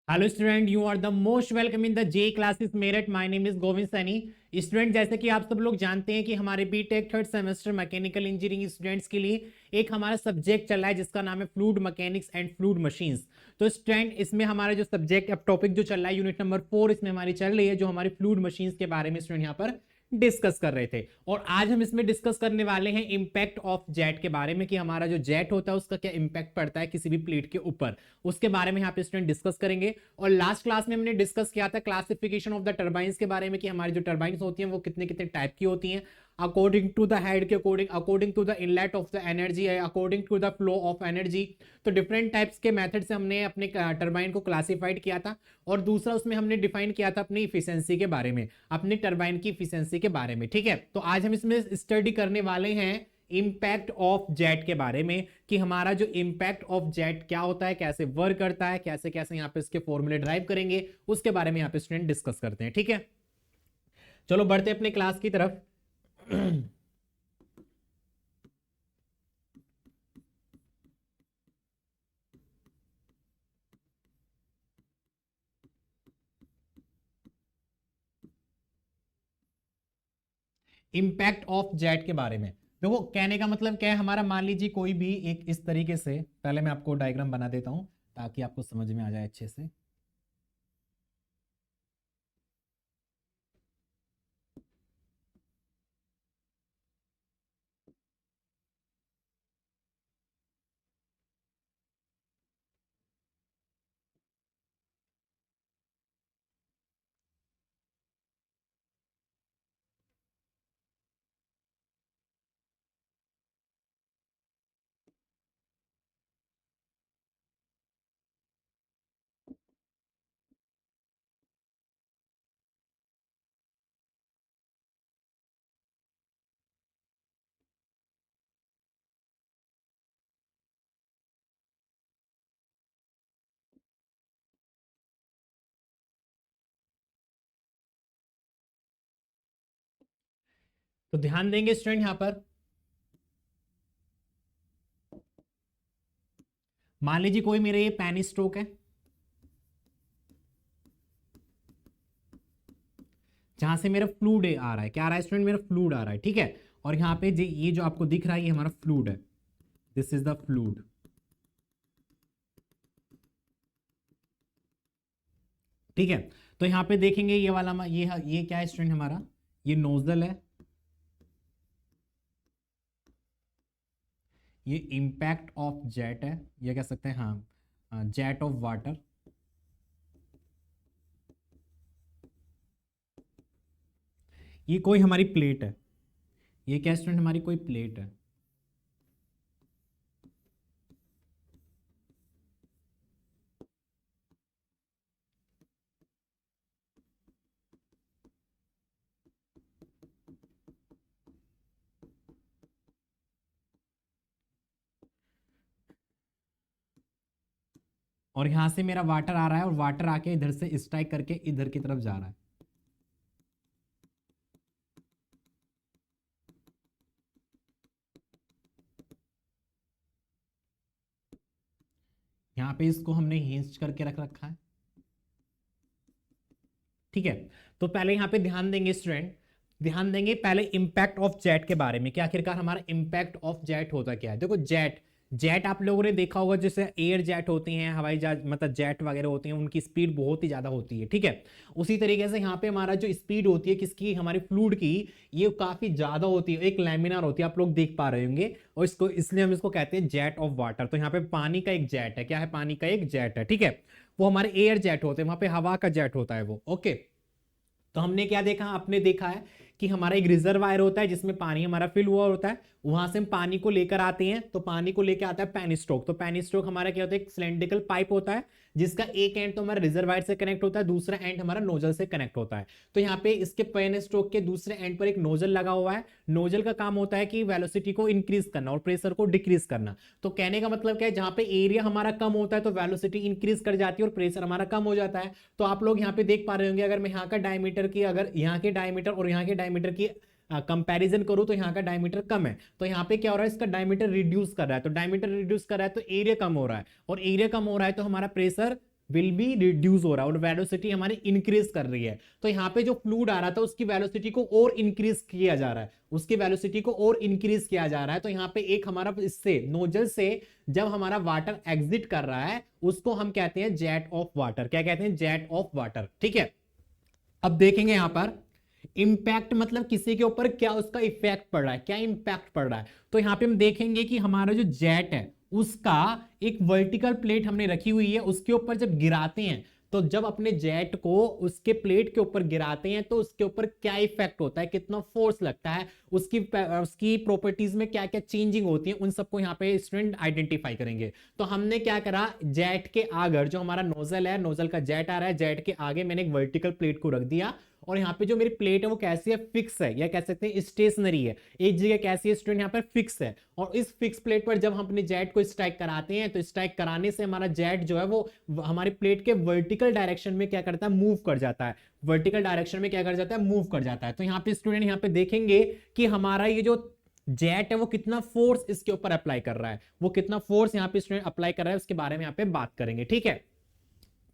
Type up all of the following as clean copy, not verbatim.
Hello student, you are the most welcome in the J classes Meerut. My name is Govind Saini. Student, जैसे कि आप सब लोग जानते हैं कि हमारे BTech third semester mechanical engineering students के लिए एक हमारा सब्जेक्ट चल रहा है जिसका नाम है fluid mechanics and fluid machines. तो स्टूडेंट, इसमें हमारा जो सब्जेक्ट अब टॉपिक जो चल रहा है यूनिट नंबर 4 इसमें हमारी चल रही है, जो हमारी फ्लूइड मशीन्स के बारे में स्टूडेंट यहाँ पर डिस्कस कर रहे थे। और आज हम इसमें डिस्कस करने वाले हैं इंपैक्ट ऑफ जेट के बारे में, कि हमारा जो जेट होता है उसका क्या इंपैक्ट पड़ता है किसी भी प्लेट के ऊपर, उसके बारे में यहाँ पे स्टूडेंट डिस्कस करेंगे। और लास्ट क्लास में हमने डिस्कस किया था क्लासिफिकेशन ऑफ द टर्बाइंस के बारे में, कि हमारी जो टर्बाइंस होती हैं वो कितने कितने टाइप की होती हैं, अकॉर्डिंग टू द हेड के according, according to the inlet of the energy है, according to the flow of energy. तो डिफरेंट टाइप्स के मेथड से हमने अपने टर्बाइन को क्लासिफाइड किया था। और दूसरा उसमें हमने डिफाइन किया था अपनी इफिशिएंसी के बारे में, अपनी टर्बाइन की इफिशिएंसी के बारे में। ठीक है, तो आज हम इसमें स्टडी करने वाले हैं इंपैक्ट ऑफ जेट के बारे में, कि हमारा जो इंपैक्ट ऑफ जेट क्या होता है, कैसे वर्क करता है, कैसे कैसे यहाँ पे इसके फॉर्मूले ड्राइव करेंगे, उसके बारे में यहाँ पे स्टूडेंट डिस्कस करते हैं। ठीक है, चलो बढ़ते अपने क्लास की तरफ। इंपैक्ट ऑफ जेट के बारे में देखो, कहने का मतलब क्या है हमारा। मान लीजिए कोई भी एक इस तरीके से, पहले मैं आपको डायग्राम बना देता हूं ताकि आपको समझ में आ जाए अच्छे से। तो ध्यान देंगे स्टूडेंट यहां पर। मान लीजिए कोई मेरे ये पेन स्ट्रोक है, जहां से मेरा फ्लूड आ रहा है। क्या आ रहा है स्टूडेंट? मेरा फ्लूड आ रहा है। ठीक है, और यहाँ पे ये जो आपको दिख रहा है ये हमारा फ्लूड है। This is the fluid. ठीक है, तो यहाँ पे देखेंगे ये वाला ये क्या है स्टूडेंट हमारा? ये नोजल है, ये इंपैक्ट ऑफ जेट है, ये कह सकते हैं हाँ, जेट ऑफ वाटर। ये कोई हमारी प्लेट है, ये क्या स्टूडेंट? हमारी कोई प्लेट है। और यहां से मेरा वाटर आ रहा है, और वाटर आके इधर से स्ट्राइक करके इधर की तरफ जा रहा है। यहाँ पे इसको हमने हिंज करके रख रखा है। ठीक है, तो पहले यहाँ पे ध्यान देंगे स्टूडेंट, ध्यान देंगे पहले इंपैक्ट ऑफ जेट के बारे में, कि आखिरकार हमारा इंपैक्ट ऑफ जेट होता क्या है। देखो जेट, जेट आप लोगों ने देखा होगा, जैसे एयर जेट होती हैं, हवाई जहाज मतलब जेट वगैरह होती हैं, उनकी स्पीड बहुत ही ज्यादा होती है। ठीक है, उसी तरीके से यहाँ पे हमारा जो स्पीड होती है किसकी? हमारी फ्लूइड की, ये काफी ज्यादा होती है, एक लैमिनार होती है, आप लोग देख पा रहे होंगे। और इसको इसलिए हम इसको कहते हैं जेट ऑफ वाटर। तो यहाँ पे पानी का एक जेट है। क्या है? पानी का एक जेट है। ठीक है, वो हमारे एयर जेट होते हैं, वहां पे हवा का जेट होता है वो। ओके, तो हमने क्या देखा? आपने देखा है कि हमारा एक रिजर्वायर होता है जिसमें पानी हमारा फिल हुआ होता है, वहां से हम पानी को लेकर आते हैं। तो पानी को लेकर आता है पेन स्ट्रोक। तो पेन स्ट्रोक हमारा क्या होता है? एक सिलेंड्रिकल पाइप होता है, जिसका एक एंड तो हमारा रिजर्वायर से कनेक्ट होता है, दूसरा एंड हमारा नोजल से कनेक्ट होता है। तो यहाँ पे इसके पेन स्ट्रोक के दूसरे एंड पर एक नोजल लगा हुआ है। नोजल का काम होता है कि वेलोसिटी को इंक्रीज करना और प्रेशर को डिक्रीज करना। तो कहने का मतलब क्या है? जहां पे एरिया हमारा कम होता है तो वेलोसिटी इंक्रीज कर जाती है और प्रेशर हमारा कम हो जाता है। तो आप लोग यहाँ पे देख पा रहे होंगे, अगर मैं यहाँ का डायमीटर की, अगर यहाँ के डायमीटर और यहाँ के डायमीटर की कंपैरिजन करूं तो यहाँ का डायमीटर कम है, तो यहाँ पे क्या हो रहा है? इसका डायमीटर रिड्यूस कर रहा है। तो डायमीटर रिड्यूस कर रहा है तो एरिया कम हो रहा है, और एरिया कम हो रहा है तो हमारा प्रेशर विल बी रिड्यूस हो रहा है और वेलोसिटी हमारी इंक्रीज कर रही है। तो यहाँ पे जो फ्लूइड आ रहा था उसकी वेलोसिटी को और इंक्रीज किया जा रहा है, उसकी वेलोसिटी को और इंक्रीज किया जा रहा है। तो यहाँ पे एक हमारा इससे नोजल से जब हमारा वाटर एग्जिट कर रहा है उसको हम कहते हैं जेट ऑफ वाटर। क्या कहते हैं? Jet of water. ठीक है, अब देखेंगे यहां पर इंपैक्ट मतलब किसी के ऊपर क्या उसका इफेक्ट पड़ रहा है, क्या इंपैक्ट पड़ रहा है। तो यहां पे हम देखेंगे कि हमारा जो जेट है उसका एक वर्टिकल प्लेट हमने रखी हुई है, उसके ऊपर जब गिराते हैं तो जब अपने जेट को उसके प्लेट के ऊपर गिराते हैं तो उसके ऊपर क्या इफेक्ट होता है, कितना फोर्स लगता है, उसकी प्रॉपर्टीज में क्या क्या चेंजिंग होती है, उन सबको यहाँ पे स्टूडेंट आइडेंटिफाई करेंगे। तो हमने क्या करा, जेट के आगे जो हमारा नोजल है, नोजल का जेट आ रहा है, जेट के आगे मैंने एक वर्टिकल प्लेट को रख दिया और यहाँ पे जो मेरी प्लेट है वो कैसी है, फिक्स है, या कह सकते हैं स्टेशनरी है, एक जगह कैसी है स्टूडेंट, यहाँ पर फिक्स है। और इस फिक्स प्लेट पर जब हम अपने जेट को स्ट्राइक कराते हैं तो स्ट्राइक कराने से हमारा जेट जो है वो हमारी प्लेट के वर्टिकल डायरेक्शन में क्या करता है, मूव कर जाता है, वर्टिकल डायरेक्शन में क्या कर जाता है, मूव कर जाता है। तो यहाँ पे स्टूडेंट यहाँ पे देखेंगे कि हमारा ये जो जेट है वो कितना फोर्स इसके ऊपर अप्लाई कर रहा है, वो कितना फोर्स यहाँ पे स्टूडेंट अप्लाई कर रहा है उसके बारे में यहाँ पे बात करेंगे। ठीक है,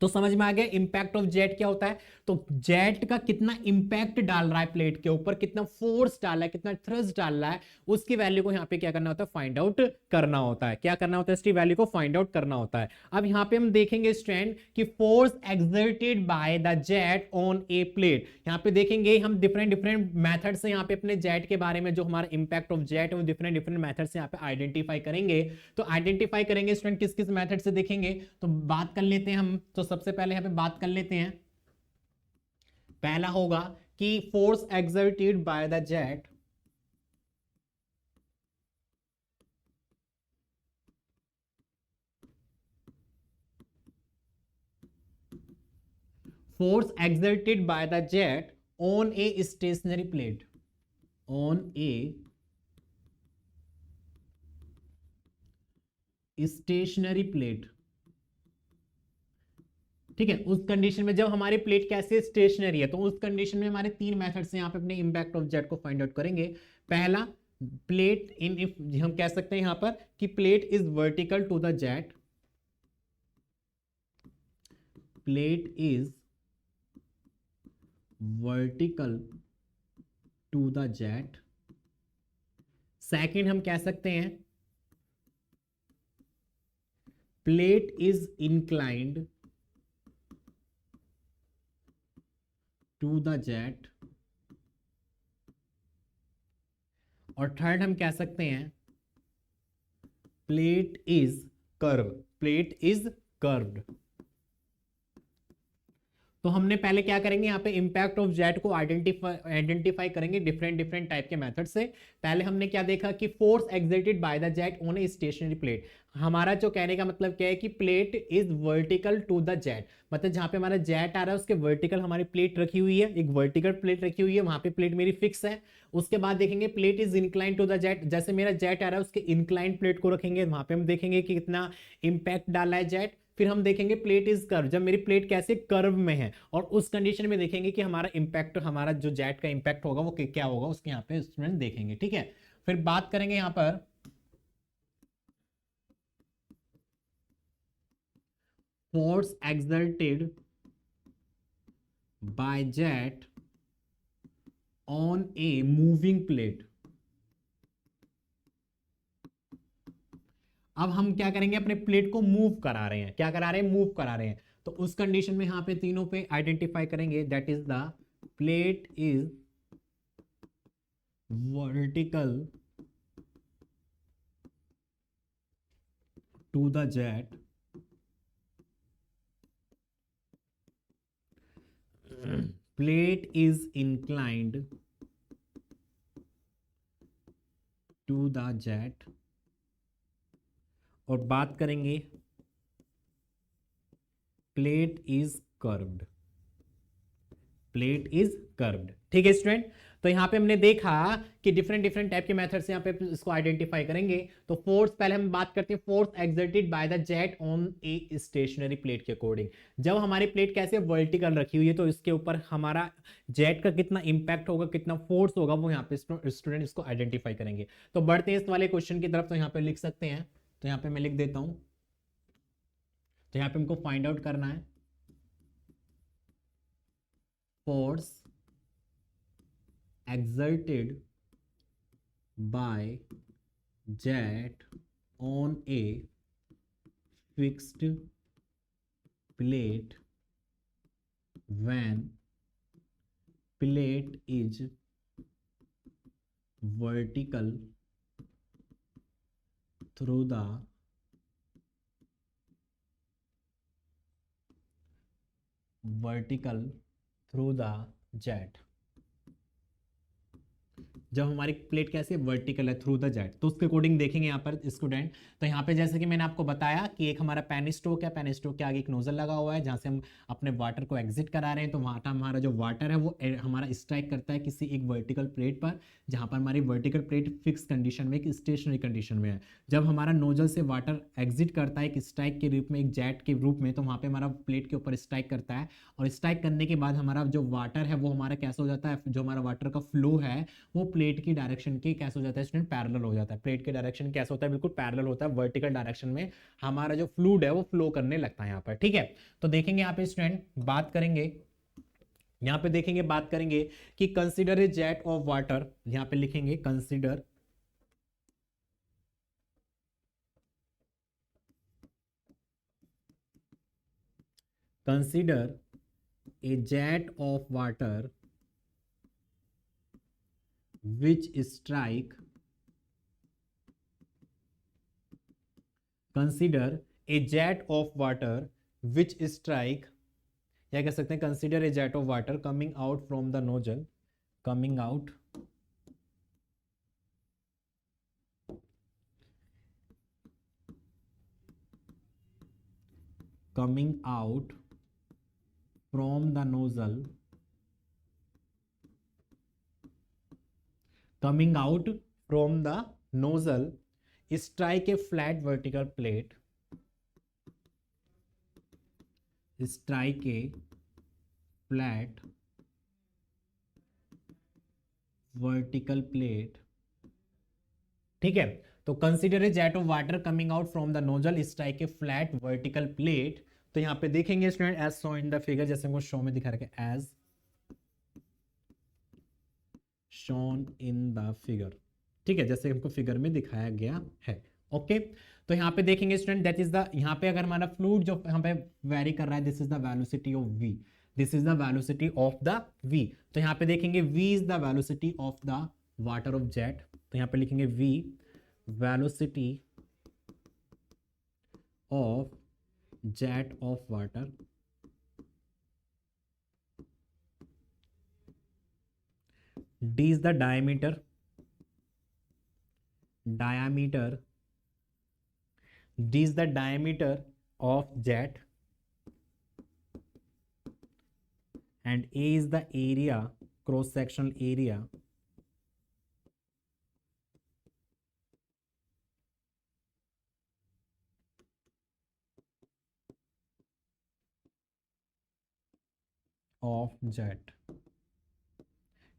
तो समझ में आ गया इंपैक्ट ऑफ जेट क्या होता है। तो जेट का कितना इंपैक्ट डाल रहा है प्लेट के ऊपर, कितना फोर्स डाल रहा है, कितना थ्रस्ट डाल रहा है, उसकी वैल्यू को यहां पे क्या करना होता है, फाइंड आउट करना होता है। क्या करना होता है, इसकी वैल्यू को फाइंड आउट करना होता है। अब यहां पे हम देखेंगे स्टूडेंट कि force exerted by the jet on A plate, यहां पे देखेंगे हम डिफरेंट मेथड से यहां पे अपने जेट के बारे में जो हमारा इंपैक्ट ऑफ जेट है वो डिफरेंट मेथड से यहां पे आइडेंटिफाई करेंगे। तो आइडेंटिफाई करेंगे स्टूडेंट किस किस मेथड से देखेंगे, तो बात कर लेते हैं हम। तो सबसे पहले यहां पे बात कर लेते हैं, पहला होगा कि force exerted by the jet force exerted by the jet on a stationary plate, on a stationary plate। ठीक है, उस कंडीशन में जब हमारी प्लेट कैसे स्टेशनरी है तो उस कंडीशन में हमारे तीन मेथड से यहां पे अपने इंपैक्ट ऑफ जेट को फाइंड आउट करेंगे। पहला, प्लेट इन, इफ हम कह सकते हैं यहां पर कि plate is vertical to the jet, plate is vertical to the jet. Second हम कह सकते हैं plate is inclined to the jet. और थर्ड हम कह सकते हैं plate is curve, plate is curved. तो हमने पहले क्या करेंगे, यहाँ पे इंपैक्ट ऑफ जेट को आइडेंटिफाई करेंगे डिफरेंट टाइप के मेथड से। पहले हमने क्या देखा कि force exerted by the jet on a stationery plate. हमारा जो कहने का मतलब क्या है कि plate is vertical to the jet, मतलब जहां पे हमारा जेट आ रहा है उसके वर्टिकल हमारी प्लेट रखी हुई है, एक वर्टिकल प्लेट रखी हुई है, वहां पे प्लेट मेरी फिक्स है। उसके बाद देखेंगे plate is incline to the jet, जैसे मेरा जेट आ रहा है उसके इंक्लाइन प्लेट को रखेंगे, वहां पे हम देखेंगे कि कितना इंपैक्ट डाला है जेट। फिर हम देखेंगे प्लेट इज कर्व, जब मेरी प्लेट कैसे कर्व में है, और उस कंडीशन में देखेंगे कि हमारा इंपैक्ट, हमारा जो जेट का इंपैक्ट होगा वो क्या होगा, उसके यहाँ पे स्टूडेंट देखेंगे। ठीक है, फिर बात करेंगे यहां पर force exerted bye jet on a moving plate. अब हम क्या करेंगे, अपने प्लेट को मूव करा रहे हैं, क्या करा रहे हैं, मूव करा रहे हैं। तो उस कंडीशन में यहां पे तीनों पे आइडेंटिफाई करेंगे, that is the plate is vertical to the jet, plate is inclined to the jet. और बात करेंगे plate is curved, plate is curved. ठीक है स्टूडेंट, तो यहां पे हमने देखा कि डिफरेंट टाइप के मेथड से यहां पे इसको आइडेंटिफाई करेंगे। तो फोर्स, पहले हम बात करते हैं force exerted by the jet on a stationery plate के अकॉर्डिंग। जब हमारी प्लेट कैसे वर्टिकल रखी हुई है तो इसके ऊपर हमारा जेट का कितना इंपैक्ट होगा, कितना फोर्स होगा, वो यहाँ पे स्टूडेंट इसको आइडेंटिफाई करेंगे। तो बढ़ते हैं इस वाले क्वेश्चन की तरफ। तो यहाँ पे लिख सकते हैं, तो यहाँ पे मैं लिख देता हूं, तो यहाँ पे हमको फाइंड आउट करना है force exerted by jet on a fixed plate when plate is vertical through the jet। जब हमारी प्लेट कैसे वर्टिकल है थ्रू द जेट, तो उसके अकॉर्डिंग देखेंगे यहाँ पर स्टूडेंट। तो यहाँ पे जैसे कि मैंने आपको बताया कि एक हमारा पेनिस्टोक है, पेनिस्टोक के आगे एक नोजल लगा हुआ है जहाँ से हम अपने वाटर को एग्जिट करा रहे हैं। तो वहाँ हमारा जो वाटर है वो हमारा स्ट्राइक करता है किसी एक वर्टिकल प्लेट पर, जहाँ पर हमारी वर्टिकल प्लेट फिक्स कंडीशन में, एक स्टेशनरी कंडीशन में है। जब हमारा नोजल से वाटर एग्जिट करता है एक स्ट्राइक के रूप में, एक जेट के रूप में, तो वहाँ पे हमारा प्लेट के ऊपर स्ट्राइक करता है, और स्ट्राइक करने के बाद हमारा जो वाटर है वो हमारा कैसा हो जाता है, जो हमारा वाटर का फ्लो है वो प्लेट की डायरेक्शन के कैसे हो जाता है स्टूडेंट, पैरेलल हो जाता है। प्लेट के डायरेक्शन कैसे होता है, बिल्कुल पैरेलल होता है, वर्टिकल डायरेक्शन में हमारा जो फ्लूइड है वो फ्लो करने लगता है यहाँ पर। ठीक है, तो देखेंगे यहाँ पे स्टूडेंट, बात करेंगे यहाँ पे, देखेंगे बात करेंगे कि consider a jet of water, यहाँ पे लिखेंगे consider a jet of water which strike, consider a jet of water which strike, या कह सकते हैं consider a jet of water coming out from the nozzle, coming out from the nozzle, coming out from the nozzle, strike a flat vertical plate, strike a flat vertical plate। ठीक है, तो consider a jet of water coming out from the nozzle, strike a flat vertical plate. तो यहां पे देखेंगे student as show in the figure, जैसे हमको show में दिखा रखा है as shown in the figure. ठीक है, जैसे हमको फिगर में दिखाया गया है। ओके, तो यहाँ पे देखेंगे स्टूडेंट दैट इज द, यहाँ पे अगर हमारा फ्लूइड जो यहाँ पे वेरी कर रहा है, this is the velocity of v, this is the velocity of the v। तो यहाँ पे देखेंगे v is the velocity of the water of jet, तो यहाँ पे लिखेंगे v velocity of jet of water, d is the diameter d is the diameter of jet, and a is the area, cross sectional area of jet।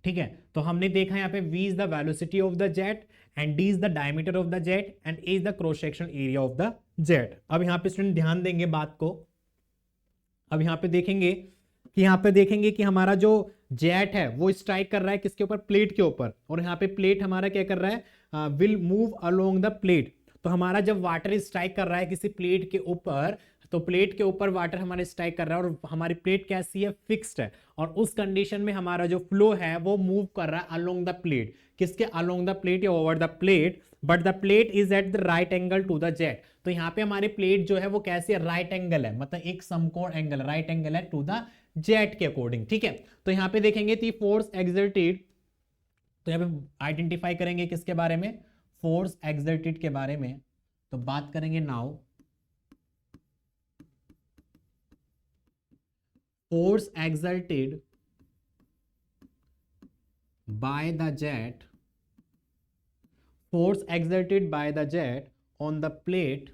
ठीक है, तो हमने देखा यहाँ पे v is the velocity of the jet and d is the diameter of the jet and a is the cross section area of the jet. अब यहाँ पे स्टूडेंट ध्यान देंगे बात को, अब यहाँ पे देखेंगे कि यहाँ पे देखेंगे कि हमारा जो जेट है वो स्ट्राइक कर रहा है किसके ऊपर, प्लेट के ऊपर, और यहाँ पे प्लेट हमारा क्या कर रहा है, will move along the plate. तो हमारा जब वाटर स्ट्राइक कर रहा है किसी प्लेट के ऊपर, तो प्लेट के ऊपर वाटर हमारे स्ट्राइक कर रहा है और हमारी प्लेट कैसी है, फिक्स्ड है, और उस कंडीशन में हमारा जो फ्लो है वो मूव कर रहा है अलोंग द प्लेट, किसके, अलोंग द प्लेट या over the plate, but the plate is at the right angle to the jet. तो यहाँ पे हमारी प्लेट जो है वो कैसी है, राइट एंगल है, मतलब एक समकोण एंगल, राइट एंगल है टू द जेट के अकॉर्डिंग। ठीक है, तो यहाँ पे देखेंगे दी फोर्स एक्सर्टेड, तो यहाँ पे आइडेंटिफाई करेंगे किसके बारे में, फोर्स एक्सर्टेड के बारे में। तो बात करेंगे now force exerted by the jet, force exerted by the jet on the plate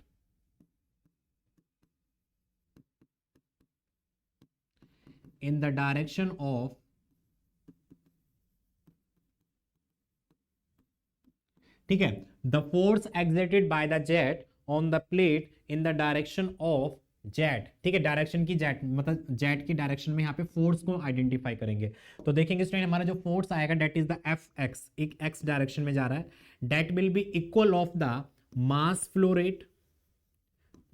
in the direction of, ठीक है, the force exerted by the jet on the plate in the direction of jet, ठीक है, direction की jet, मतलब jet की डायरेक्शन में यहाँ पे फोर्स को आइडेंटिफाई करेंगे। तो देखेंगे स्टूडेंट हमारा जो फोर्स आएगा that is the F X, एक एक्स डायरेक्शन में जा रहा है, that will be equal of the mass flow rate,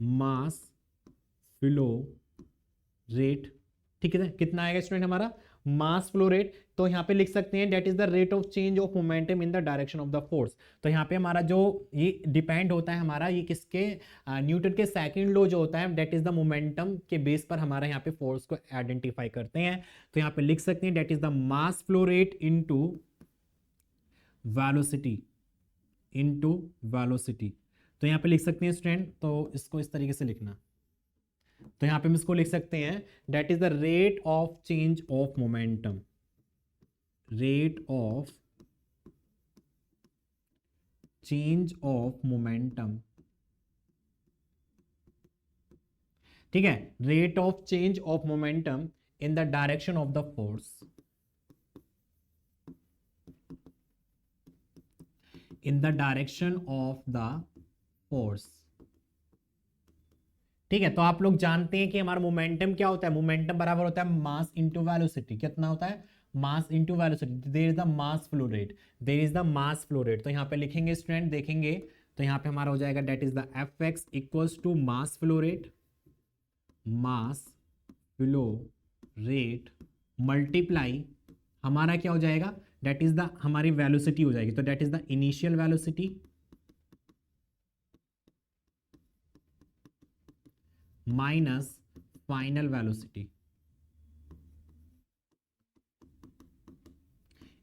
mass flow rate, ठीक है, कितना आएगा स्टूडेंट हमारा मास फ्लो रेट। तो यहाँ पे लिख सकते हैं that is the rate of change of momentum in the direction of the force. तो यहाँ पे हमारा जो ये डिपेंड होता है हमारा, ये किसके, न्यूटन के सेकंड लॉ जो होता है डेट इज द मोमेंटम के बेस पर हमारा यहाँ पे फोर्स को आइडेंटिफाई करते हैं। तो यहाँ पे लिख सकते हैं that is the mass flow rate into velocity, into velocity. तो यहाँ पे लिख सकते हैं स्टूडेंट, तो इसको इस तरीके से लिखना, तो यहां पे हम इसको लिख सकते हैं that is the rate of change of momentum, rate of change of momentum, ठीक है, rate of change of momentum in the direction of the force, in the direction of the force, ठीक है। तो आप लोग जानते हैं कि हमारा मोमेंटम क्या होता है, मोमेंटम बराबर होता है मास इंटू वेलोसिटी। कितना होता है, mass into velocity. There is the mass flow rate, there is the mass flow rate. तो यहाँ पे लिखेंगे स्टूडेंट, देखेंगे तो यहाँ पे हमारा हो जाएगा that is the F X equals to mass flow rate, mass flow rate multiply हमारा क्या हो जाएगा, डेट इज द हमारी वेलोसिटी हो जाएगी। तो that is the initial velocity minus final velocity.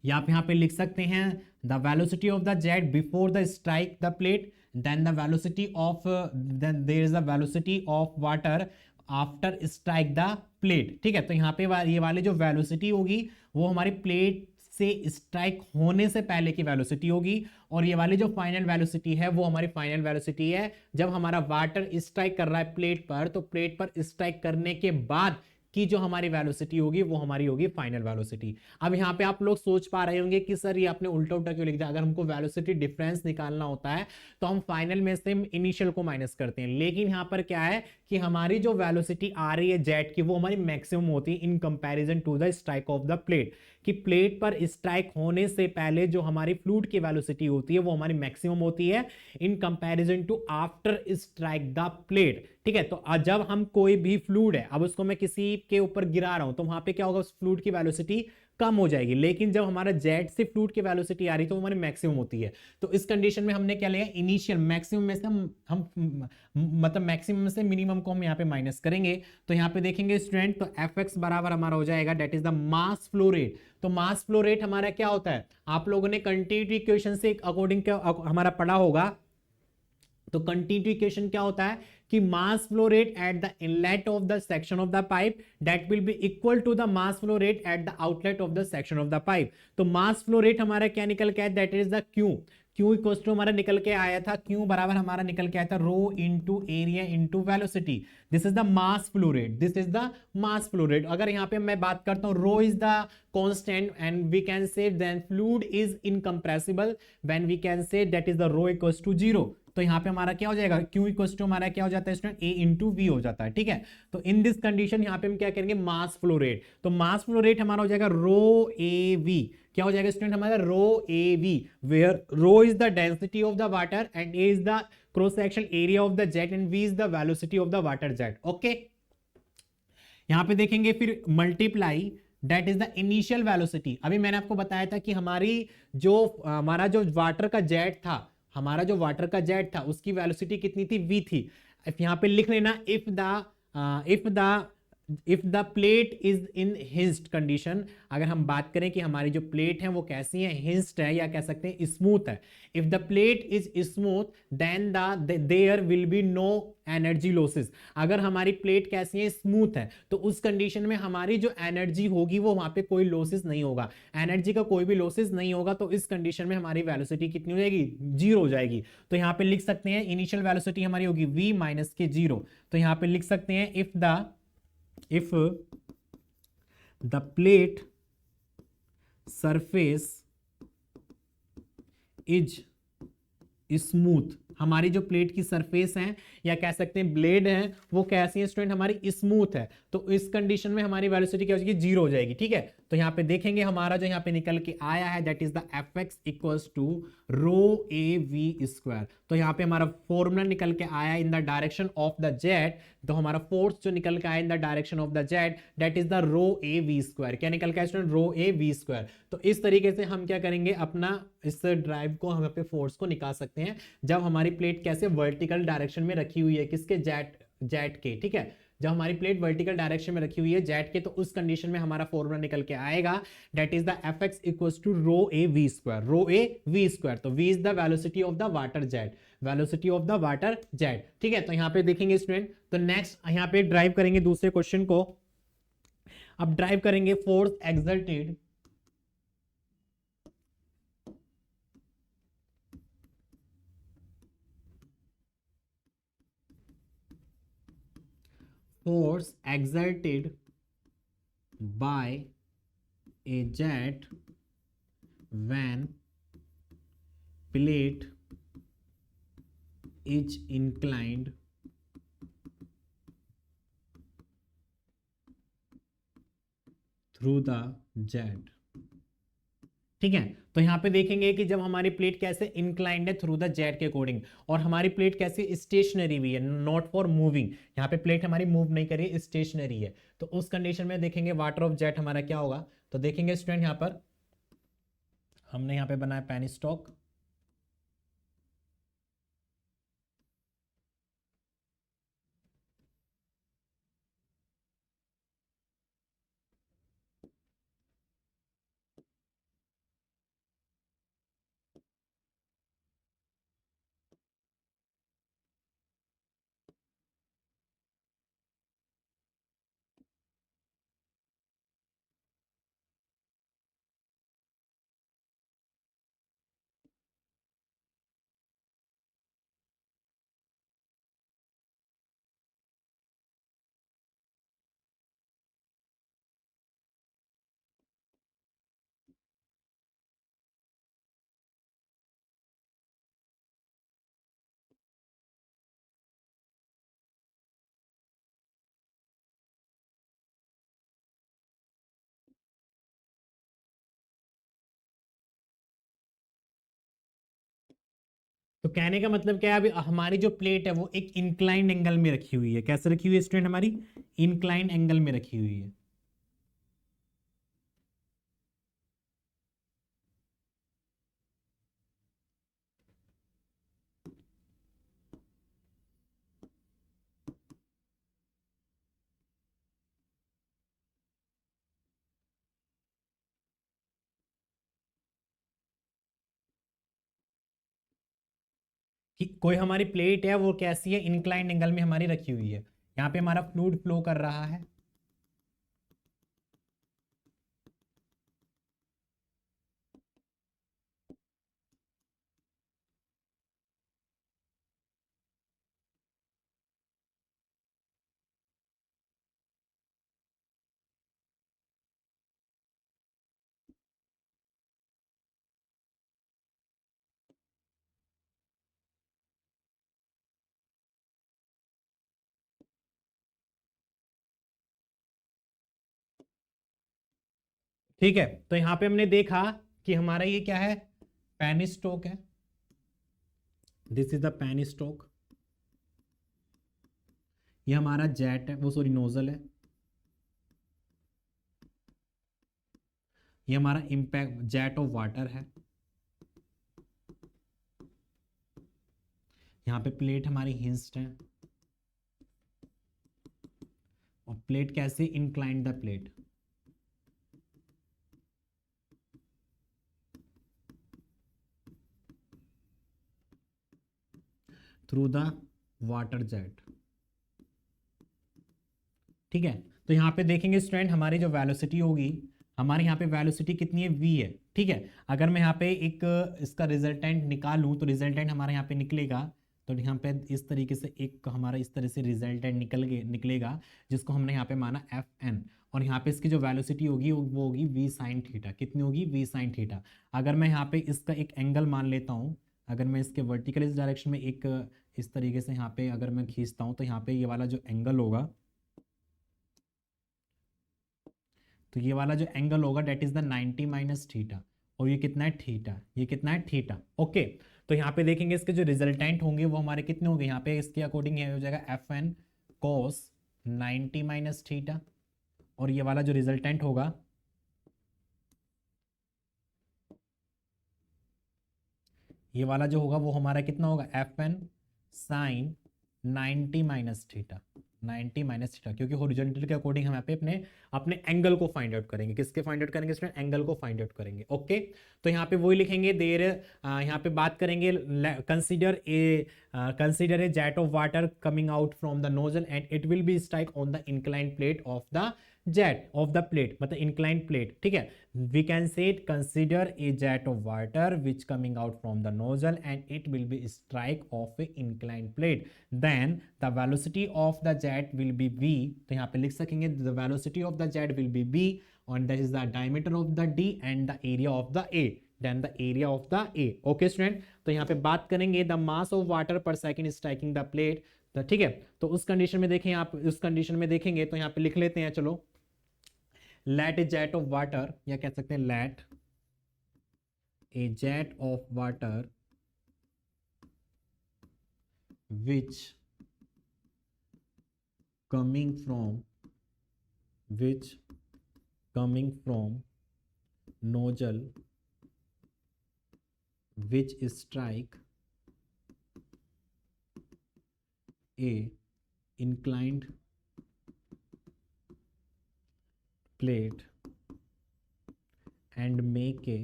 या आप यहां पे लिख सकते हैं the velocity of the jet before the strike the plate, then the velocity of, then there is the velocity of water after strike the plate, ठीक है। तो यहाँ पे ये वाली जो वेलोसिटी होगी वो हमारी प्लेट से स्ट्राइक होने से पहले की वेलोसिटी होगी, और ये वाली जो फाइनल वेलोसिटी है वो हमारी फाइनल वेलोसिटी है जब हमारा वाटर स्ट्राइक कर रहा है प्लेट पर। तो प्लेट पर स्ट्राइक करने के बाद की जो हमारी वेलोसिटी होगी वो हमारी होगी फाइनल वेलोसिटी। अब यहाँ पे आप लोग सोच पा रहे होंगे कि सर ये आपने उल्टा उल्टा क्यों लिख दिया, अगर हमको वेलोसिटी डिफरेंस निकालना होता है तो हम फाइनल में से इनिशियल को माइनस करते हैं। लेकिन यहाँ पर क्या है कि हमारी जो वेलोसिटी आ रही है जेट की वो हमारी मैक्सिमम होती है in comparison to the strike of the plate, कि प्लेट पर स्ट्राइक होने से पहले जो हमारी फ्लूइड की वेलोसिटी होती है वो हमारी मैक्सिमम होती है in comparison to after strike the plate, ठीक है। तो जब हम कोई भी फ्लूइड है, अब उसको मैं किसी के ऊपर गिरा रहा हूं तो वहां पे क्या होगा, उस फ्लूइड की वेलोसिटी कम हो जाएगी। लेकिन जब हमारा जेट से फ्लूइड की वेलोसिटी आ रही तो हमारी मैक्सिमम होती है। तो इस कंडीशन में हमने क्या लिया, इनिशियल मैक्सिमम में से हम मतलब मैक्सिमम से मिनिमम को हम यहाँ पे माइनस करेंगे। तो यहाँ पे देखेंगे स्टूडेंट, तो एफ एक्स बराबर हमारा हो जाएगा that is the mass flow rate. तो मास फ्लो रेट हमारा क्या होता है, आप लोगों ने कंटिन्यूटी इक्वेशन से अकॉर्डिंग हमारा पढ़ा होगा। तो कंटिन्यूटी इक्वेशन क्या होता है कि mass flow rate at the inlet of the section of the pipe that will be equal to the mass flow rate at the outlet of the section of the pipe. तो mass flow rate हमारा क्या निकल के आया, that is the Q, Q equal to हमारा निकल के आया था, क्यू बराबर हमारा निकल के आया था rho into area into velocity. This is the mass flow rate, this is the mass flow rate. अगर यहाँ पे मैं बात करता हूँ, rho is the constant and we can say then fluid is incompressible when we can say that is the rho equals to 0। तो यहाँ पे हमारा क्या हो जाएगा, क्यू इक्वल्स टू हमारा क्या हो जाता है स्टूडेंट, ए इंटू वी हो जाता है, ठीक है। तो इन दिस कंडीशन यहाँ पे हम क्या करेंगे, मास फ्लो रेट। तो मास फ्लो रेट हमारा हो जाएगा रो ए वी, क्या हो जाएगा स्टूडेंट हमारा, rho A V, where rho is the density of the water and A is the cross section area of the jet and V is the velocity of the water jet, okay. यहां पे देखेंगे फिर multiply that is the initial velocity. अभी मैंने आपको बताया था कि हमारा जो वाटर का जेट था, हमारा जो वाटर का जेट था उसकी वेलोसिटी कितनी थी, v थी। यहां पे लिख लेना if the plate is in hinged condition. अगर हम बात करें कि हमारी जो प्लेट है वो कैसी है, हिंज्ड है या कह सकते हैं स्मूथ है। If the plate is smooth then there will be no energy losses. अगर हमारी प्लेट कैसी है, स्मूथ है, तो उस कंडीशन में हमारी जो एनर्जी होगी वो वहां पे कोई लॉसेस नहीं होगा, एनर्जी का कोई भी लॉसेस नहीं होगा। तो इस कंडीशन में हमारी वेलोसिटी कितनी हो जाएगी, 0 हो जाएगी। तो यहां पे लिख सकते हैं इनिशियल वेलोसिटी हमारी होगी v माइनस के 0। तो यहां पे लिख सकते हैं if the plate surface is smooth, हमारी जो प्लेट की सरफेस है या कह सकते हैं ब्लेड है वो कैसी है स्टूडेंट, हमारी स्मूथ है, तो इस कंडीशन में हमारी वेलोसिटी क्या हो जाएगी, जीरो हो जाएगी। ठीक है, तो यहाँ पे देखेंगे हमारा जो यहाँ पे निकल के आया है that is the F X equals to rho A V square. तो यहाँ पे हमारा फॉर्मूला निकल के आया in the direction of the jet, तो हमारा फोर्स जो निकल के आया in the direction of the jet that is the rho A V square. क्या निकल के आया student, rho A V square. तो इस तरीके से हम क्या करेंगे, अपना इस ड्राइव को हम पे फोर्स को निकाल सकते हैं जब हमारी प्लेट कैसे वर्टिकल डायरेक्शन में रखी हुई है, किसके, जेट के। ठीक है, जब हमारी प्लेट वर्टिकल डायरेक्शन में रखी हुई है जेट के, तो उस कंडीशन में हमारा फॉर्मूला निकल के आएगा that is the F X equals to rho A V square, rho A V square. तो V is the velocity of the water jet, velocity of the water jet. ठीक है, तो यहाँ पे देखेंगे स्टूडेंट, तो नेक्स्ट यहाँ पे ड्राइव करेंगे दूसरे क्वेश्चन को। अब ड्राइव करेंगे force exerted by a jet when plate is inclined through the jet। ठीक है, तो यहां पे देखेंगे कि जब हमारी प्लेट कैसे इंक्लाइंड है थ्रू द जेट के अकॉर्डिंग, और हमारी प्लेट कैसे स्टेशनरी भी है, नॉट फॉर मूविंग, यहाँ पे प्लेट हमारी मूव नहीं करी, स्टेशनरी है। तो उस कंडीशन में देखेंगे वाटर ऑफ जेट हमारा क्या होगा। तो देखेंगे स्टूडेंट, यहाँ पर हमने यहाँ पे बनाया पेनिस्टॉक, तो कहने का मतलब क्या है, अभी हमारी जो प्लेट है वो एक इंक्लाइंड एंगल में रखी हुई है। कैसे रखी हुई है स्टूडेंट, हमारी इंक्लाइंड एंगल में रखी हुई है। कि कोई हमारी प्लेट है वो कैसी है, इंक्लाइंड एंगल में हमारी रखी हुई है, यहाँ पे हमारा फ्लूइड फ्लो कर रहा है। ठीक है, तो यहां पे हमने देखा कि हमारा ये क्या है, पेनिस्टॉक है, दिस इज द पेनिस्टॉक। ये हमारा जेट है, वो सॉरी नोजल है। ये हमारा इंपैक्ट जेट ऑफ वाटर है। यहाँ पे प्लेट हमारी हिंस्ड है, और प्लेट कैसे inclined the plate, through the water jet. ठीक है, तो यहाँ पे देखेंगे स्टूडेंट हमारी जो वेलोसिटी होगी, हमारे यहाँ पे वेलोसिटी कितनी है, v है। ठीक है, अगर मैं यहाँ पे एक इसका रिजल्टेंट निकालूं तो रिजल्टेंट हमारे यहाँ पे निकलेगा, तो यहाँ पे इस तरीके से एक हमारा इस तरह से रिजल्टेंट निकलेगा जिसको हमने यहाँ पे माना एफ एन, और यहाँ पे इसकी जो वेलोसिटी होगी वो होगी v साइन थीटा। कितनी होगी, v साइन थीटा। अगर मैं यहाँ पे इसका एक एंगल मान लेता हूँ, अगर मैं इसके वर्टिकल इस डायरेक्शन में एक इस तरीके से यहाँ पे अगर मैं खींचता हूँ तो यहाँ पे ये वाला जो एंगल होगा, तो ये वाला जो एंगल होगा that is the 90 minus theta, और ये कितना है थीटा, ये कितना है थीटा। ओके, तो यहाँ पे देखेंगे इसके जो रिजल्टेंट होंगे वो हमारे कितने होंगे, यहाँ पे इसके अकॉर्डिंग ये हो जाएगा F N cos 90 minus theta, और ये वाला जो रिजल्टेंट होगा ये वाला जो होगा वो हमारा कितना होगा, F N sine 90 minus theta, 90 minus theta, क्योंकि हॉरिजॉन्टल के अकॉर्डिंग हम यहाँ पे अपने अपने एंगल को फाइंड आउट करेंगे। किसके फाइंड आउट करेंगे स्टूडेंट, एंगल को फाइंड आउट करेंगे। ओके, तो यहाँ पे वही लिखेंगे देर, यहाँ पे बात करेंगे consider a jet of water coming out from the nozzle and it will be strike on the inclined plate of the jet of the plate, मतलब इंक्लाइंड प्लेट। ठीक है, we can say it, consider a jet of water which coming out from the nozzle and it will be strike of a inclined plate, then the velocity of the jet will be v, तो यहाँ पे लिख सकेंगे the velocity of the jet will be b and that is the diameter of the d and the area of the a, then the area of the a। okay student, तो यहाँ पे बात करेंगे the mass of water per second striking the plate, तो ठीक है, तो उस कंडीशन में देखें आप, उस कंडीशन में देखेंगे तो यहाँ पे लिख लेते हैं, चलो let a jet of water, या कह सकते हैं let a jet of water which coming from nozzle which strike a inclined plate and make a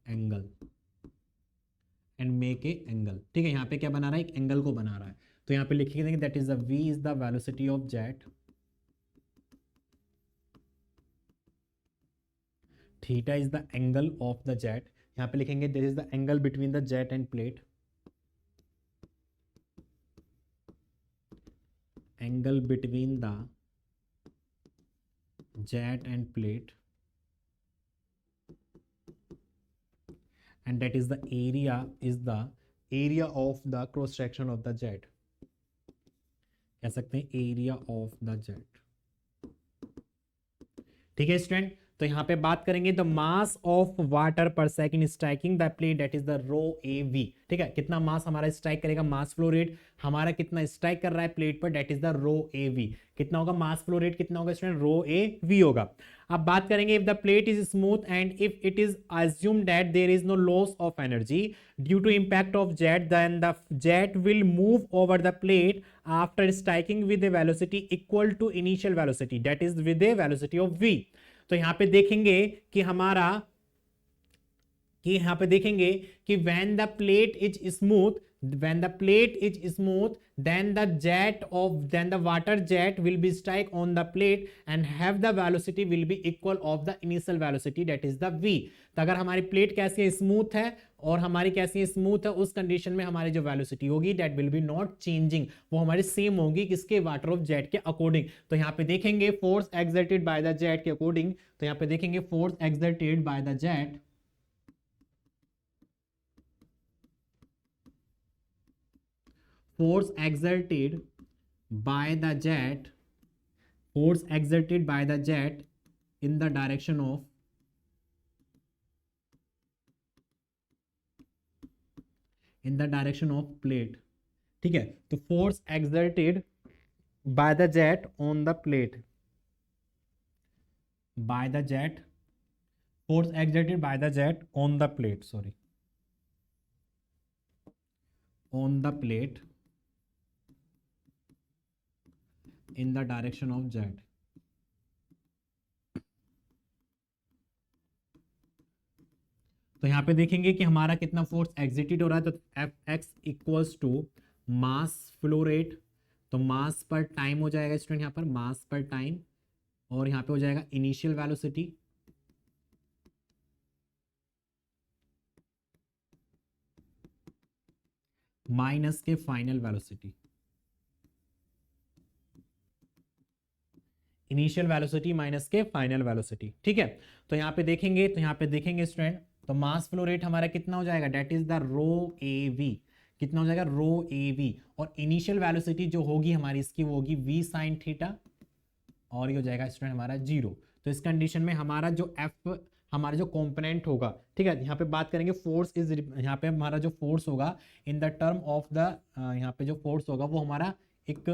angle ठीक है, यहाँ पे क्या बना रहा है, एक एंगल को बना रहा है, तो यहाँ पे लिखेंगे that is the v is the velocity of jet, theta is the angle of the jet, यहाँ पे लिखेंगे there is the angle between the jet and plate, angle between the jet and plate and that is the area of the cross section of the jet, कह सकते हैं area of the jet. ठीक है student, तो यहां पे बात करेंगे the mass of water per second striking the plate that is the rho A V. ठीक है, कितना मास हमारा स्ट्राइक करेगा, मास फ्लो रेट हमारा कितना स्ट्राइक कर रहा है प्लेट पर, that is the rho A V. कितना होगा मास फ्लो रेट, कितना होगा स्टूडेंट, रो ए वी होगा। अब बात करेंगे if the plate is smooth and if it is assume that there is no loss of energy due to impact of jet, then the jet will move over the plate after striking with a velocity equal to initial velocity, that is with a velocity of V. तो यहां पे देखेंगे कि यहां पे देखेंगे कि when the plate is smooth, then the water jet will be strike on the plate and have the velocity will be equal of the initial velocity, that is the v। तो अगर हमारी प्लेट कैसी है, smooth है, और हमारी कैसी है, स्मूथ है, उस कंडीशन में हमारी जो वेलोसिटी होगी that will B not changing, वो हमारी सेम होगी किसके, वाटर ऑफ जेट के अकॉर्डिंग। तो यहाँ पे देखेंगे force exerted by the jet के अकॉर्डिंग, तो यहाँ पे देखेंगे force exerted by the jet force exerted by the jet in the direction of plate। ठीक है, तो force exerted by the jet on the plate, force exerted by the jet on the plate, on the plate in the direction of jet। तो यहां पे देखेंगे कि हमारा कितना फोर्स एग्जिटेड हो रहा है, तो F X equals to mass flow rate, तो मास पर टाइम हो जाएगा स्टूडेंट, यहां पर मास पर टाइम, और यहां पे हो जाएगा इनिशियल वेलोसिटी माइनस के final velocity, initial velocity minus के फाइनल वेलोसिटी। ठीक है, तो यहाँ पे देखेंगे स्टूडेंट तो मास फ्लो रेट हमारा कितना हो जाएगा, that is the rho A V, कितना हो जाएगा रो ए वी, और इनिशियल वेलोसिटी जो होगी हमारी इसकी वो होगी वी साइन थीटा, और ये हो जाएगा स्टूडेंट हमारा 0। तो इस कंडीशन में हमारा जो एफ, हमारा जो कंपोनेंट होगा, ठीक है, यहाँ पे बात करेंगे फोर्स इज, यहाँ पे हमारा जो फोर्स होगा इन द टर्म ऑफ द, यहाँ पे जो फोर्स होगा वो हमारा एक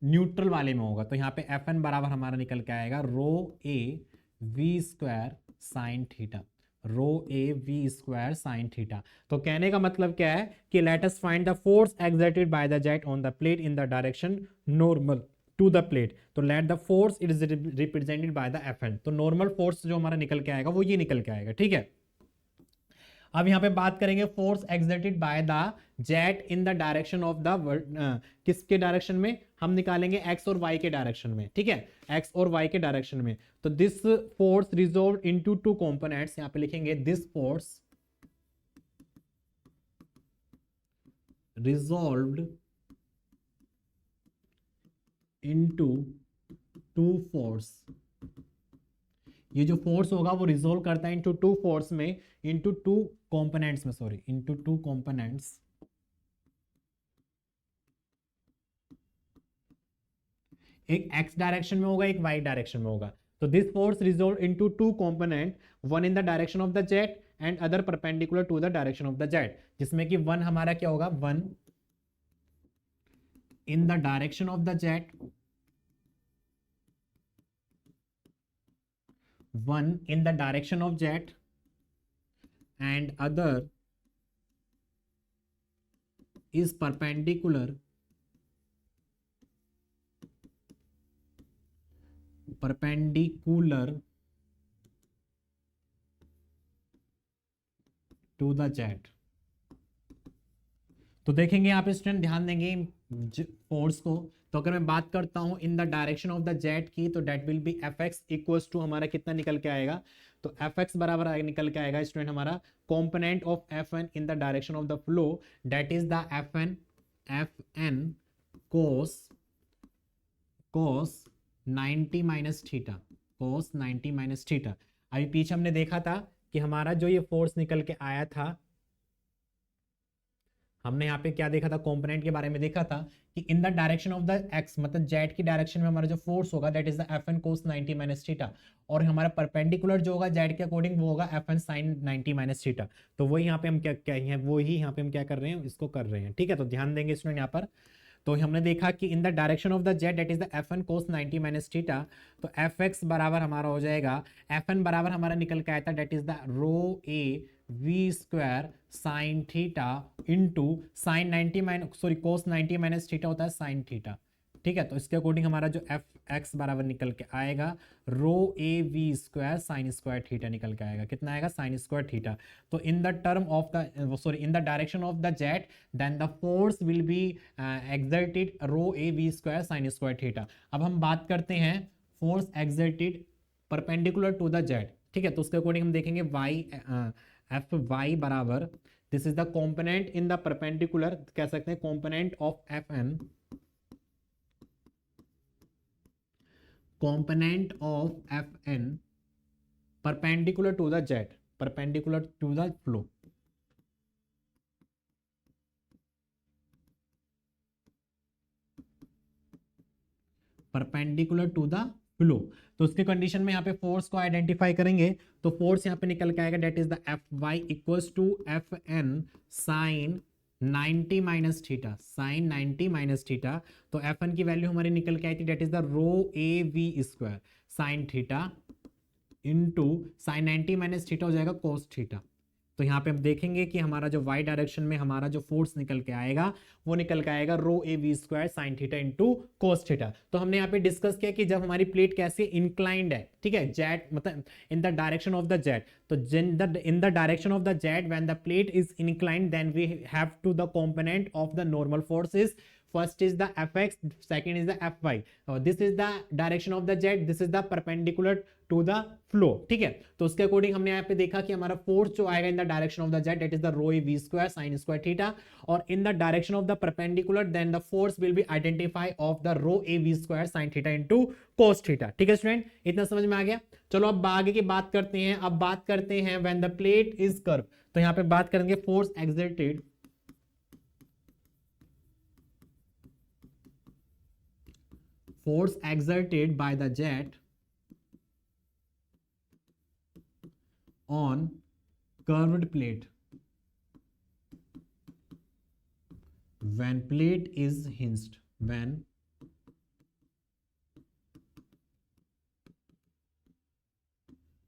न्यूट्रल वाले में होगा। तो यहाँ पे एफ एन बराबर हमारा निकल के आएगा rho A V square sine theta, rho A V square sine theta. तो कहने का मतलब क्या है कि let us find the force exerted by the jet on the plate in the direction normal to the plate. तो let the force it is represented by the F N. तो normal force जो हमारा निकल के आएगा वो ये निकल के आएगा, ठीक है। अब यहां पे बात करेंगे force exerted by the jet in the direction of the, किसके डायरेक्शन में, हम निकालेंगे एक्स और वाई के डायरेक्शन में, ठीक है, एक्स और वाई के डायरेक्शन में। तो this force resolve into two components, यहां पे लिखेंगे this force resolved into two force, ये जो फोर्स होगा वो रिजोल्व करता है इनटू टू फोर्स में, इनटू टू कंपोनेंट्स में, सॉरी इनटू टू कंपोनेंट्स, एक एक्स डायरेक्शन में होगा एक वाई डायरेक्शन में होगा। तो this force resolve into two component, one in the direction of the jet and other perpendicular to the direction of the jet, जिसमें कि वन हमारा क्या होगा, one in the direction of the jet, one in the direction of jet and other is perpendicular to the jet। तो देखेंगे यहाँ पे student, ध्यान देंगे फोर्स को। तो अगर मैं बात करता हूं in the direction of the jet की, तो that will be F X equals to हमारा कितना निकल के आएगा, तो एफ एक्स बराबर निकल के आएगा स्टूडेंट हमारा component of F N in the direction of the flow, that is the F N cos 90 minus theta, cos 90 minus theta. अभी पीछे हमने देखा था कि हमारा जो ये फोर्स निकल के आया था, हमने यहाँ पे क्या देखा था, कंपोनेंट के बारे में देखा था कि in the direction of the X, मतलब जेट की डायरेक्शन में हमारा जो फोर्स होगा that is the F N cos 90 minus theta, और हमारा परपेंडिकुलर जो होगा जेट के अकॉर्डिंग वो होगा F N sine 90 minus theta. तो वही यहाँ पे हम क्या हैं, वही यहाँ पे हम क्या कर रहे हैं, इसको कर रहे हैं, ठीक है। तो ध्यान देंगे स्टूडेंट यहाँ पर। तो हमने देखा कि in the direction of the jet that is the F N cos 90 minus theta, तो एफ एक्स बराबर हमारा हो जाएगा, एफ एन बराबर हमारा निकल के आया था that is the rho A V square sine theta into sine 90 minus, sorry cos 90 minus theta होता है साइन थीटा, ठीक है। तो इसके अकॉर्डिंग हमारा जो एफ एक्स बराबर निकल के आएगा rho A V square sine square theta निकल के आएगा, कितना आएगा, साइन स्क्वायर थीटा। तो in the term of the, sorry in the direction of the jet then the force will be exerted rho A V square sine square theta. अब हम बात करते हैं force exerted perpendicular to the jet, ठीक है। तो उसके according हम देखेंगे वाई एफ वाई बराबर, this is the component in the perpendicular, कह सकते हैं component of F N, component of Fn perpendicular to the jet, perpendicular to the flow। Perpendicular to the flow. तो उसके कंडीशन में यहाँ पे फोर्स को आइडेंटिफाई करेंगे, तो फोर्स यहाँ पे निकल के आएगा that is the F Y equals to F N sine 90 minus theta, sine 90 minus theta. तो एफ एन की वैल्यू हमारी निकल के आई थी that is the rho A V square sine theta into sine 90 minus theta हो जाएगा कोस theta. तो यहाँ पे हम देखेंगे कि हमारा जो वाई डायरेक्शन में हमारा जो फोर्स निकल के आएगा वो निकल के आएगा rho A V square sine theta into cos theta. तो हमने यहाँ पे डिस्कस किया कि जब हमारी प्लेट कैसे इंक्लाइंड है, ठीक है, जेट मतलब in the direction of the jet, तो in the direction of the jet when the plate is inclined then we have to the component of the normal forces, first is the fx, second is the fy, this is the direction of the jet, this is the perpendicular to the flow, ठीक है। तो उसके according हमने यहाँ पे देखा कि हमारा फोर्स जो आएगा in the direction of the jet that is the rho A V square sine square theta, और in the direction of the perpendicular then the force will be identify of the rho A V square sine theta into cos theta, ठीक है student, इतना समझ में आ गया। चलो अब आगे की बात करते हैं। अब बात करते हैं when the plate is curve, तो यहाँ पे बात करेंगे force exerted by the jet on curved plate when plate is hinged, when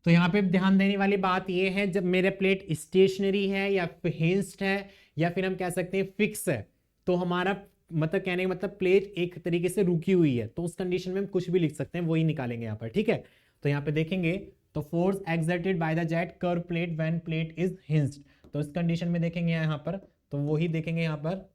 तो यहां पे ध्यान देने वाली बात यह है, जब मेरे प्लेट स्टेशनरी है या हिंज्ड है या फिर हम कह सकते हैं फिक्स है, तो हमारा मतलब कहने का मतलब प्लेट एक तरीके से रुकी हुई है, तो उस कंडीशन में हम कुछ भी लिख सकते हैं, वही निकालेंगे यहाँ पर, ठीक है। तो यहाँ पे देखेंगे तो force exerted by the jet curve plate when plate is hinged, तो इस कंडीशन में देखेंगे यहाँ पर, तो वही देखेंगे यहाँ पर।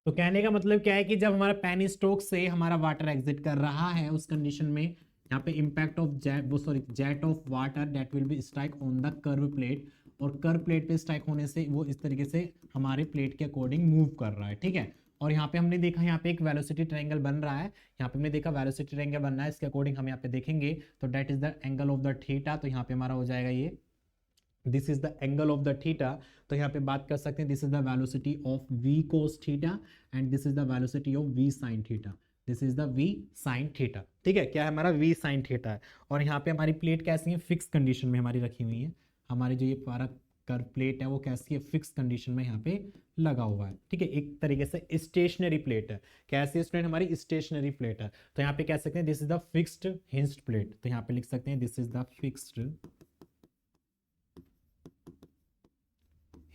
तो कहने का मतलब क्या है कि जब हमारा पेन स्ट्रोक से हमारा वाटर एग्जिट कर रहा है, उस कंडीशन में यहाँ पे impact of jet of water that will B strike on the curve plate, और कर्व प्लेट पे स्ट्राइक होने से वो इस तरीके से हमारे प्लेट के अकॉर्डिंग मूव कर रहा है, ठीक है। और यहाँ पे हमने देखा यहाँ पे एक वेलोसिटी ट्रायंगल बन रहा है, यहाँ पे हमने देखा वेलोसिटी ट्रायंगल बन रहा है, इसके अकॉर्डिंग हम यहाँ पे देखेंगे तो that is the angle of the theta, तो यहाँ पे हमारा हो जाएगा ये this is the angle of the theta. तो यहाँ पे बात कर सकते हैं this is the velocity of v cos theta and this is the velocity of v sin theta, this is the v sin theta, ठीक है। क्या है हमारा v sin थीटा है, और यहाँ पे हमारी प्लेट कैसी है, फिक्स कंडीशन में हमारी रखी हुई है, हमारी जो ये पूरा कर्व प्लेट है वो कैसी है, फिक्स कंडीशन में यहाँ पे लगा हुआ है, ठीक है। एक तरीके से स्टेशनरी प्लेट है, कैसी स्टूडेंट हमारी स्टेशनरी प्लेट है। तो यहाँ पे कह सकते हैं this is the fixed hinged plate, तो यहाँ पे लिख सकते हैं this is the fixed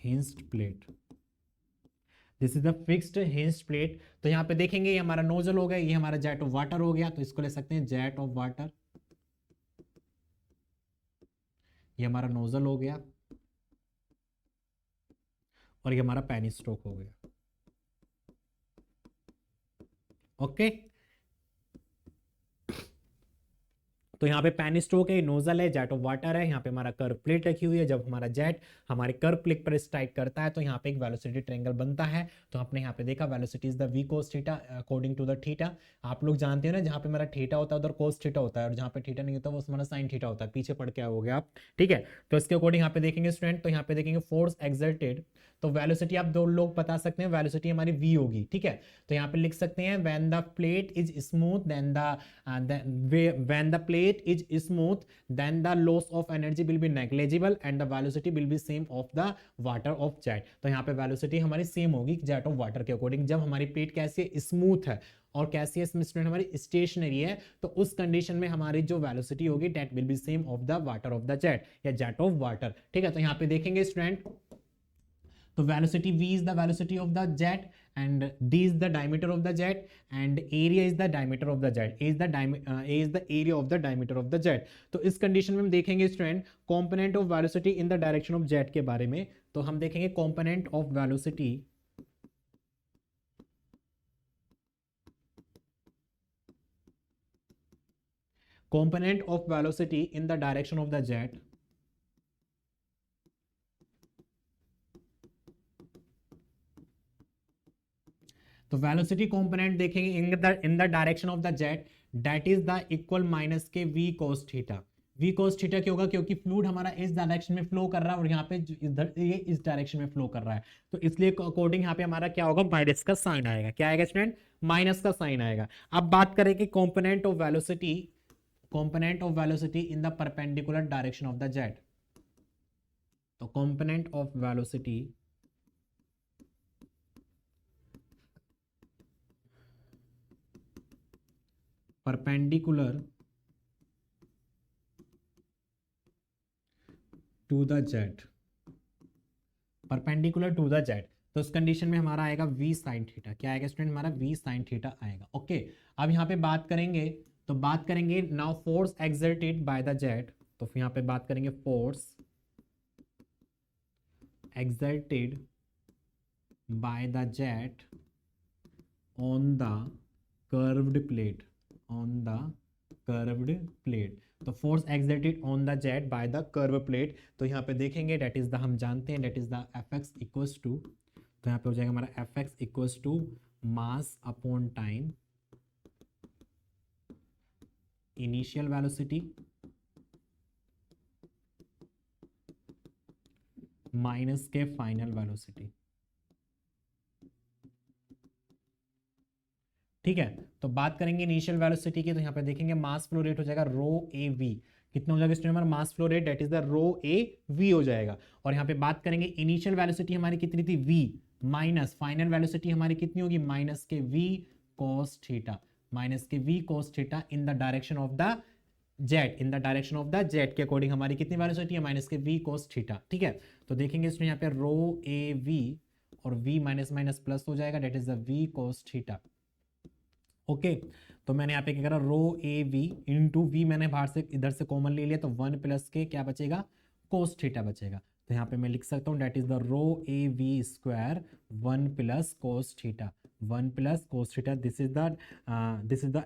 hinged plate, this is the fixed hinged plate. तो यहाँ पे देखेंगे ये हमारा नोजल हो गया, ये हमारा जेट ऑफ वाटर हो गया, तो इसको ले सकते हैं जेट ऑफ वाटर, ये हमारा नोजल हो गया, और ये हमारा पेनी स्ट्रोक हो गया, ओके। तो यहाँ पे पेन स्ट्रोक है, नोजल है, जेट ऑफ वाटर है, यहाँ पे हमारा कर्व प्लेट रखी हुई है, जब हमारा जेट हमारे कर्व प्लेट पर स्ट्राइक करता है तो यहाँ पे एक वेलोसिटी ट्रायंगल बनता है। तो आपने यहाँ पे देखा velocity is the v cos theta according to the theta, आप लोग जानते हो ना जहाँ पे हमारा थीटा होता है उधर cos थीटा होता है, और जहाँ पे थीटा नहीं होता वो हमारा साइन थीटा होता है, पीछे पढ़ के आओगे आप, ठीक है। तो इसके अकॉर्डिंग यहाँ पे देखेंगे स्टूडेंट, तो यहाँ पे देखेंगे फोर्स एक्सर्टेड, तो वेलोसिटी आप दो लोग बता सकते हैं, वेलोसिटी हमारी v होगी, ठीक है। तो यहाँ पे लिख सकते हैं when the plate is smooth then when the plate is smooth then the loss of energy will be negligible and the velocity will be same of the water of jet। तो यहाँ पे वेलोसिटी हमारी same होगी jet of water के according, जब हमारी plate कैसी है, स्मूथ है, और कैसी है स्टूडेंट हमारी स्टेशनरी है, तो उस कंडीशन में हमारी जो वेलोसिटी होगी that will B same of the water of the jet या जेट ऑफ वाटर, ठीक है। तो यहाँ पे देखेंगे स्टूडेंट, तो velocity v is the velocity of the jet and d is the diameter of the jet and area is the diameter of the jet, a is the area of the diameter of the jet। तो इस condition में हम देखेंगे student component of velocity in the direction of jet के बारे में, तो हम देखेंगे component of velocity component of velocity in the direction of the jet तो वेलोसिटी कंपोनेंट देखेंगे इन the direction of the jet that is the equal minus के v cos theta. v cos theta क्यों होगा? क्योंकि फ्लूइड हमारा इस direction में flow कर रहा है और यहाँ पे इधर ये इस डायरेक्शन में फ्लो कर रहा है, तो इसलिए अकॉर्डिंग यहाँ पे हमारा क्या होगा? माइनस का साइन आएगा। क्या आएगा स्टूडेंट? माइनस का साइन आएगा। अब बात करें कि component of velocity in the perpendicular direction of the jet. तो component of velocity perpendicular to the jet, perpendicular to the jet, तो उस कंडीशन में हमारा आएगा v sin थीटा। क्या आएगा स्टूडेंट? हमारा v sin थीटा आएगा। ओके, अब यहाँ पे बात करेंगे now force exerted by the jet. तो यहाँ पे बात करेंगे force exerted by the jet on the curved plate, तो force exerted on the jet by the curve plate. तो यहाँ पे देखेंगे डेट इज द, हम जानते हैं that is the Fx equals to, तो यहाँ पे हो जाएगा हमारा Fx equals to mass upon time initial velocity minus के फाइनल वेलोसिटी। ठीक है, तो बात करेंगे इनिशियल वेलोसिटी की, तो यहाँ पे देखेंगे मास फ्लो रेट हो जाएगा रो ए वी। कितना हो जाएगा स्टूडेंट? हमारा mass flow rate that is the rho A V हो जाएगा। और यहाँ पे बात करेंगे इनिशियल वेलोसिटी हमारी कितनी थी? वी, माइनस फाइनल वेलोसिटी हमारी कितनी होगी? Minus K V cos theta, minus K V cos theta in the direction of the jet, in the direction of the jet के अकॉर्डिंग हमारी कितनी वेलोसिटी है? Minus K V cos theta. ठीक है, तो देखेंगे इसमें यहाँ पे रो ए वी और वी माइनस माइनस प्लस हो जाएगा, that is the V cos theta. Okay, तो मैंने यहाँ पे क्या करा? Rho A V into V मैंने बाहर से इधर से कॉमन ले लिया, तो 1 प्लस के क्या बचेगा? कोस थीटा बचेगा। तो यहाँ पे मैं लिख सकता हूँ that is the rho A V square 1 plus cos theta, 1 plus cos theta. This is the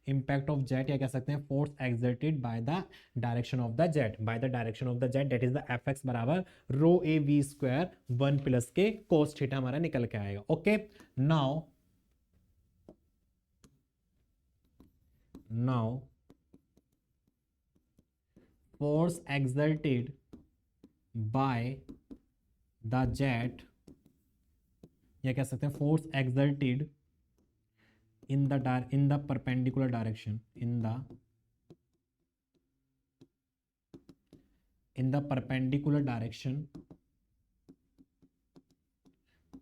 impact of jet, या कह सकते हैं force exerted by the direction of the jet, that is the F X बराबर rho A V square 1 plus K cos theta हमारा निकल के आएगा। Okay, now force exerted by the jet, या कह सकते हैं force exerted in the perpendicular direction, in the perpendicular direction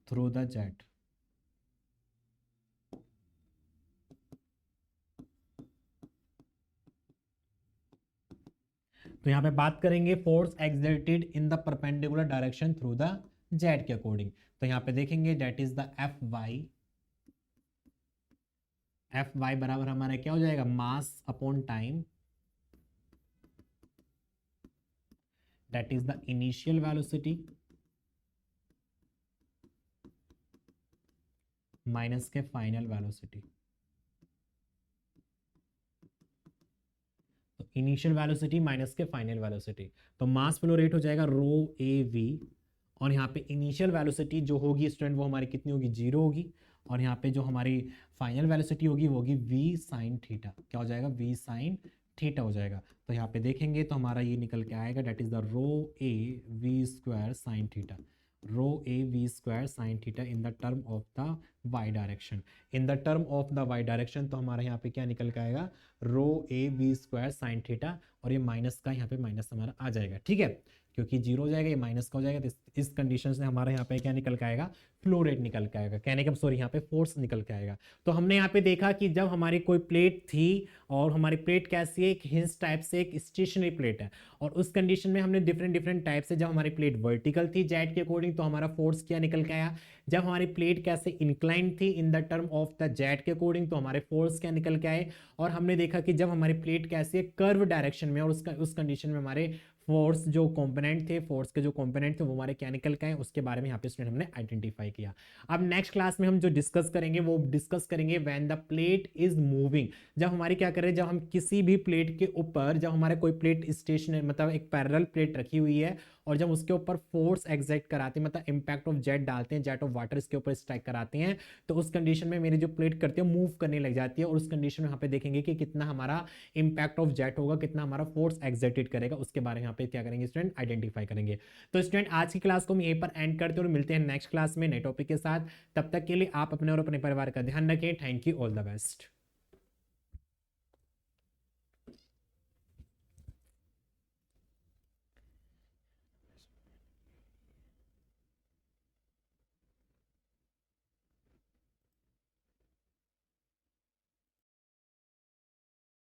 through the jet। तो यहाँ पे बात करेंगे force exerted in the perpendicular direction through the jet के अकॉर्डिंग। तो यहाँ पे देखेंगे that is the F Y बराबर हमारा क्या हो जाएगा? Mass upon time, that is the initial velocity minus के final velocity. Initial velocity minus के फाइनल वेलोसिटी, तो मास फ्लो रेट हो जाएगा रो ए वी, और यहाँ पे इनिशियल वेलोसिटी जो होगी स्टूडेंट वो हमारी कितनी होगी? 0 होगी, और यहाँ पे जो हमारी फाइनल वेलोसिटी होगी वो होगी वी साइन थीटा। क्या हो जाएगा? वी साइन थीटा हो जाएगा। तो यहाँ पे देखेंगे तो हमारा ये निकल के आएगा that is the rho A V square sine theta, rho A V square sine theta in the term of the Y direction, in the term of the Y direction. तो हमारा यहाँ पे क्या निकल के आएगा? Rho A V square sine theta, और ये माइनस का यहाँ पे माइनस हमारा आ जाएगा। ठीक है, क्योंकि 0 हो जाएगा, ये माइनस का हो जाएगा, तो इस कंडीशन से हमारा यहाँ पे क्या निकल के आएगा? फ्लो रेट निकल के आएगा, कहने का सॉरी यहाँ पे फोर्स निकल के आएगा। तो हमने यहाँ पे देखा कि जब हमारी कोई प्लेट थी और हमारी प्लेट कैसी है? एक हिंज टाइप से एक स्टेशनरी प्लेट है, और उस कंडीशन में हमने डिफरेंट टाइप से, जब हमारी प्लेट वर्टिकल थी जेट के अकॉर्डिंग तो हमारा फोर्स क्या निकल के आया? जब हमारी प्लेट कैसे इंक्लाइन थी इन the term of the jet के अकॉर्डिंग तो हमारे फोर्स क्या निकल के आए? और हमने देखा कि जब हमारी प्लेट कैसी है? कर्व डायरेक्शन में, और उस कंडीशन में हमारे फोर्स जो कंपोनेंट थे, फोर्स के जो कंपोनेंट थे वो हमारे मैकेनिकल का है, उसके बारे में यहाँ पे स्टूडेंट हमने आइडेंटिफाई किया। अब नेक्स्ट क्लास में हम जो डिस्कस करेंगे वो डिस्कस करेंगे when the plate is moving, जब हमारी क्या करें, जब हम किसी भी प्लेट के ऊपर, जब हमारे कोई प्लेट स्टेशन मतलब एक पैरेलल प्लेट रखी हुई है और जब उसके ऊपर फोर्स एग्जर्ट कराते हैं, मतलब इंपैक्ट ऑफ जेट डालते हैं, जेट ऑफ वाटर इसके ऊपर स्ट्राइक कराते हैं, तो उस कंडीशन में मेरी जो प्लेट करती है मूव करने लग जाती है, और उस कंडीशन में यहाँ पे देखेंगे कि कितना हमारा इंपैक्ट ऑफ जेट होगा, कितना हमारा फोर्स एग्जर्टेड करेगा, उसके बारे में यहाँ पे क्या करेंगे स्टूडेंट, आइडेंटिफाई करेंगे। तो स्टूडेंट आज की क्लास को हम यहीं पर एंड करते हैं और मिलते हैं नेक्स्ट क्लास में नए टॉपिक के साथ। तब तक के लिए आप अपने और अपने परिवार का ध्यान रखें। Thank you, all the best.